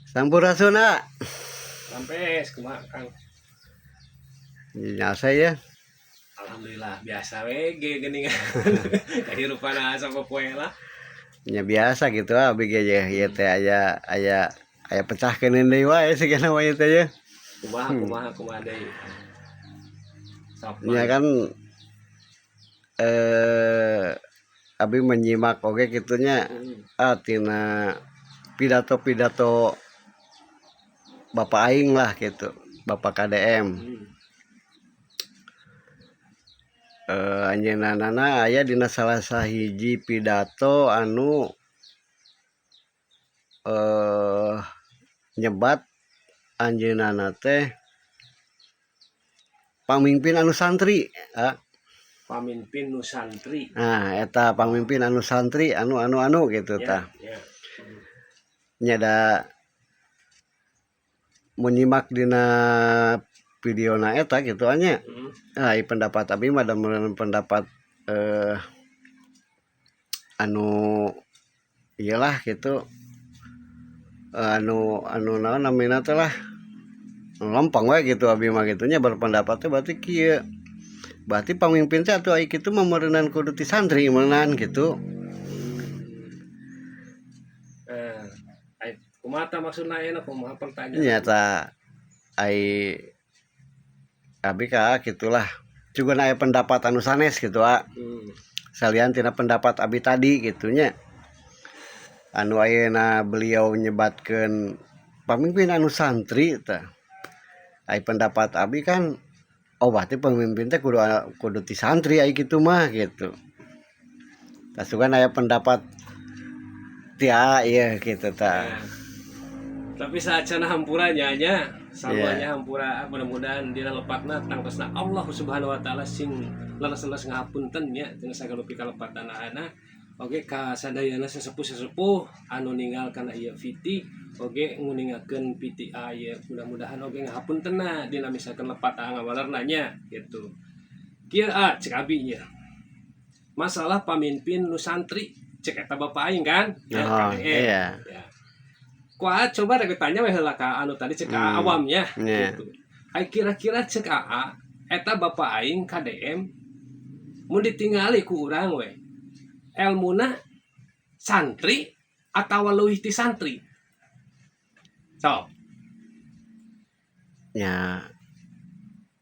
Sampurasun. Sampai kumaha Kang. Nyasa ya. Alhamdulillah biasa we ge geuningan. Kahirupan asa popoe lah. Nya biasa gitu abi ge ieu teh aya pecahkeun deui wae sigana wae teh ya. Kumaha deui. Ya kan abi menyimak oge kitunya tina pidato-pidato Bapak aing lah gitu, Bapak KDM. Anjeunna aya dina salah sahiji pidato anu nyebat anjeunna teh pamimpin anu santri. Pamimpin nu santri. Nah, eta pamimpin anu santri anu gitu tah. Nya da menyimak dina videona eta gitu anya. Pendapat abi mah da pendapat anu iyalah gitu. Anu naon namina teh lah. Lempeng we gitu abi mah gitunya berpendapat teh berarti kieu. Berarti pamimpin teh atuh ai kitu meureunan kudu ti santri meunaan gitu. Kumaha tah maksudna ayeuna kumaha pertanyaan? Nya tah ai abi ka gitulah. Juga aya pendapat anu sanes gitu Salian tina pendapat abi tadi gitunya. Anu ayeuna beliau nyebatkeun pamimpin anu santri tah. Ai pendapat abi kan berarti pemimpin teh kudu ti santri ai kitu mah gitu. Tasugan aya pendapat tia ieu gitu tah. Tapi saacana hampura nya saluanya hampura mudah-mudahan dina lepatna tangtosna Allah Subhanahu wa taala sing leres-leres ngapunten nya tina sagala pikalepatana. Oge ka sadayana sesepuh anu ninggalkeun ieu fiti oge nguningakeun piti aya mudah-mudahan oge ngahapuntenna dina misalkan lepat ngawalerna nya gitu. Kieu cek abi nya. Masalah pamimpin nu santri cek eta bapak aing kan? Iya. Kuat coba rek tanya we heula ka anu tadi cek awamnya gitu. Ai kira-kira cek eta bapak aing KDM mun ditingali ku urang we. Elmuna santri atawa leuwih ti santri. So. Ya.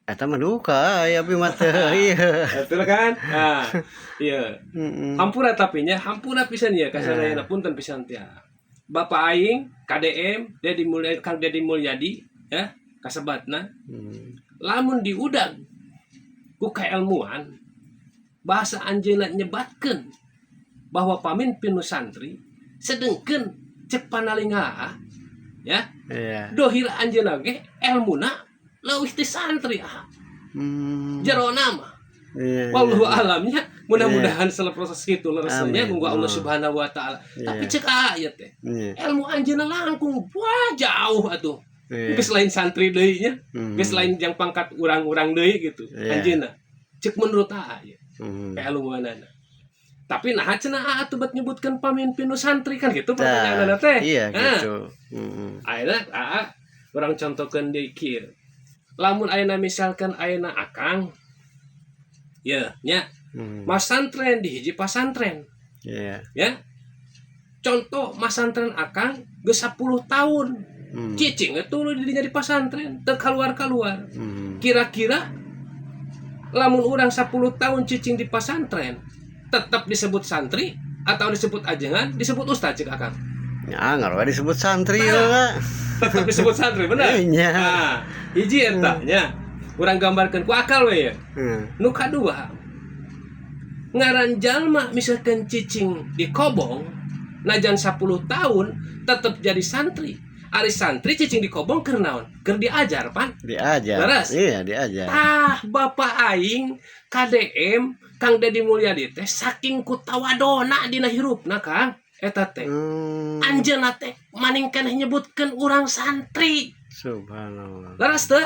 Eta mah duka aya abi mah teh ieu. Betul kan? Nah, iya. Hampura tapi nya hampura pisan ya kasadayana punten pisan teh. Bapak aing KDM Kang Deddy Mulyadi ya kasebatna lamun diudang ku kailmuan bahasa anjeunna nyebatkeun bahwa pamimpin nu santri sedengkeun cek panalinga ya dohir anjeunna ge elmuna leuwih ti santri jerona mah wallahu alamnya mudah-mudahan setelah proses kitu leresnya munggu Allah Subhanahu wa taala. Tapi cek aya teh. Ilmu anjeunna langkung wah jauh atuh. Geus lain santri deui nya. Geus lain jang pangkat urang-urang deui gitu. Anjeunna. Cek menurut aya. Kailmuanana. Tapi nah cenah atuh bet nyebutkeun pamimpin nu santri kan gitu pertanyaanna teh. Iya gitu. Ayeuna urang contohkeun deui kieu. Lamun ayeuna misalkan ayeuna akang ya, nya. Mas santren di hiji pasantren. Ya. Contoh mas santren akang geus 10 tahun. Cicing atuh didinya di pasantren, teu kaluar-kaluar. Kira-kira lamun urang 10 tahun cicing di pasantren, tetap disebut santri atau disebut ajengan, disebut ustaz cek akang? Ya, ngaruh disebut santri ya. Tetap disebut santri bener. Nah, hiji eta nya. Urang gambarkeun ku akal we ya. Nu kadua ngaran jalma misalkan cicing di kobong najan 10 tahun tetap jadi santri. Ari santri cicing di kobong keur naon? Keur diajar pan? Diajar. Leres? Iya, diajar. Bapak aing KDM Kang Deddy Mulyadi teh saking kutawadona dina hirupna Kang eta teh. Anjeunna teh maning keneh nyebutkeun urang santri. Subhanallah. Laras teh?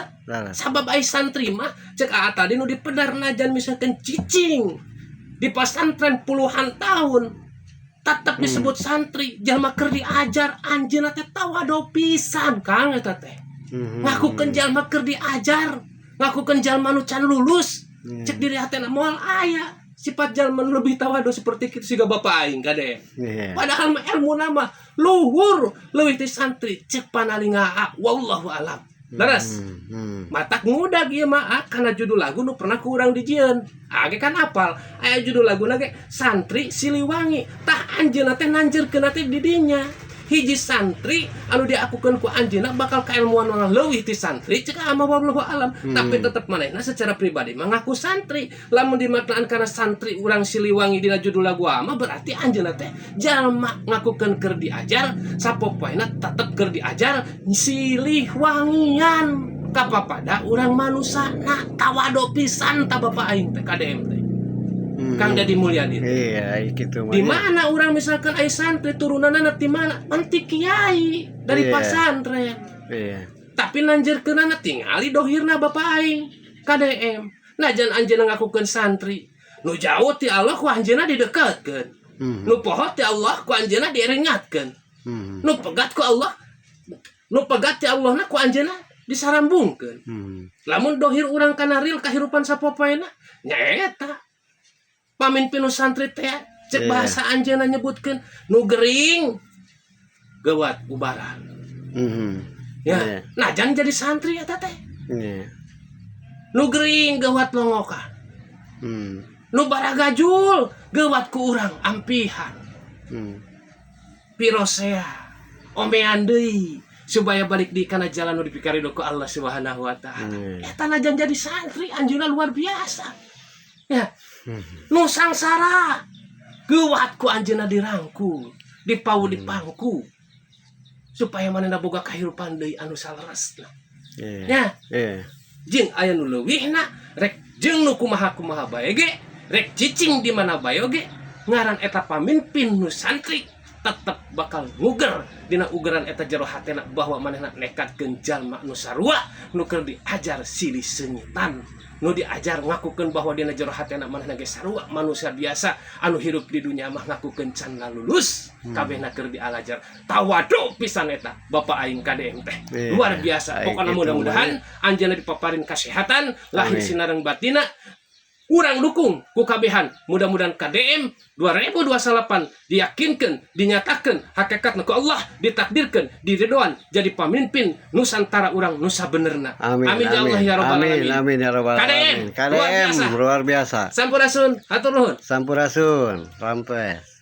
Sabab ai santri mah cek tadi nu dipedar najan misalkan cicing di pasantren puluhan tahun tetap disebut santri, jalma keur diajar anjeunna teh tawado pisan Kang eta teh. Ngakukeun jalma keur diajar, ngakukeun jalma nu can lulus. Cek diri hatena moal aya sifat jalma nu lebih tawado seperti kitu siga bapak aing kade. Padahal mah ilmu nama luhur leuwih ti santri cek panalinga wallahu alam. Leres. Matak ngudag ieu mah kana judul lagu nu pernah ku urang dijieun. Age kan apal, aya judul laguna ge Santri Siliwangi. Tah anjeunna teh nanjeurkeun teh di dinya. Hiji santri anu diakukeun ku anjeunna bakal kailmuan nu leuwih ti santri ceuk ama wallahu alam. Tapi tetep manehna secara pribadi mah ngaku santri. Lamun dimaknaan kana santri urang Siliwangi dina judul lagu mah berarti anjeunna teh jalma ngakukeun keur diajar sapopoena tetep keur diajar Siliwangian. Kapapada urang manusana tawado pisan ta bapak aing teh KDM teh. Kang Dedi Mulyadi. Iya, gitu mah. Di mana orang misalkan ai santri turunanna ti mana? Manti kiai dari pesantren. Iya. Tapi nanjeurkeunna tingali dohirna bapak aing KDM. Najan anjeunna ngakukeun santri. Nu jauh ti Allah ku anjeunna dideketkeun. Nu poho ti Allah ku anjeunna dieringatkeun. Nu pegat ku Allah. Nu pegat ti Allahna ku anjeunna disarambungkeun. Lamun dohir urang kana real kahirupan sapopoena nyaeta pamimpin nu santri teh cek bahasa anjeunna nyebutkeun nu gering geuwat ubaran. Ya, najan jadi santri eta teh. Nu gering geuwat longokan. Nu baragajul geuwat ku urang ampihan. Pirosea omean deui supaya balik di kana jalan nu dipikarido ku Allah Subhanahu wa taala. Eta najan jadi santri anjeunna luar biasa. Ya. Nu sangsara geuwat ku anjeunna dirangkul, dipau dipangku. Supaya manehna boga kahirupan deui anu saleresna. Ya. Jeung aya nu leuwihna rek jeung nu kumaha-kumaha bae ge, rek cicing di mana bae ge, ngaran eta pamimpin nu santri tetep bakal nguger dina ugeran eta jero hatena bahwa manehna nekatkeun jalma nu sarua nu keur diajar silih seunyitan. Nu diajar ngakukeun bahwa dina jero hatena manehna ge sarua manusia biasa anu hirup di dunia mah ngakukeun can lulus kabehna keur dialajar tawadu pisan eta bapak aing KDM teh luar biasa. Pokona mudah-mudahan anjeunna dipaparin kasehatan lahir sinareng batina. Urang dukung ku kabehan mudah-mudahan KDM 2028 diyakinkan dinyatakan hakikatna ku Allah ditakdirkan diridhoan jadi pamimpin Nusantara urang nusa benerna. Amin ya Allah ya rabbal alamin. Amin ya rabbal alamin. KDM luar biasa. Sampurasun hatur nuhun. Sampurasun. Rampes.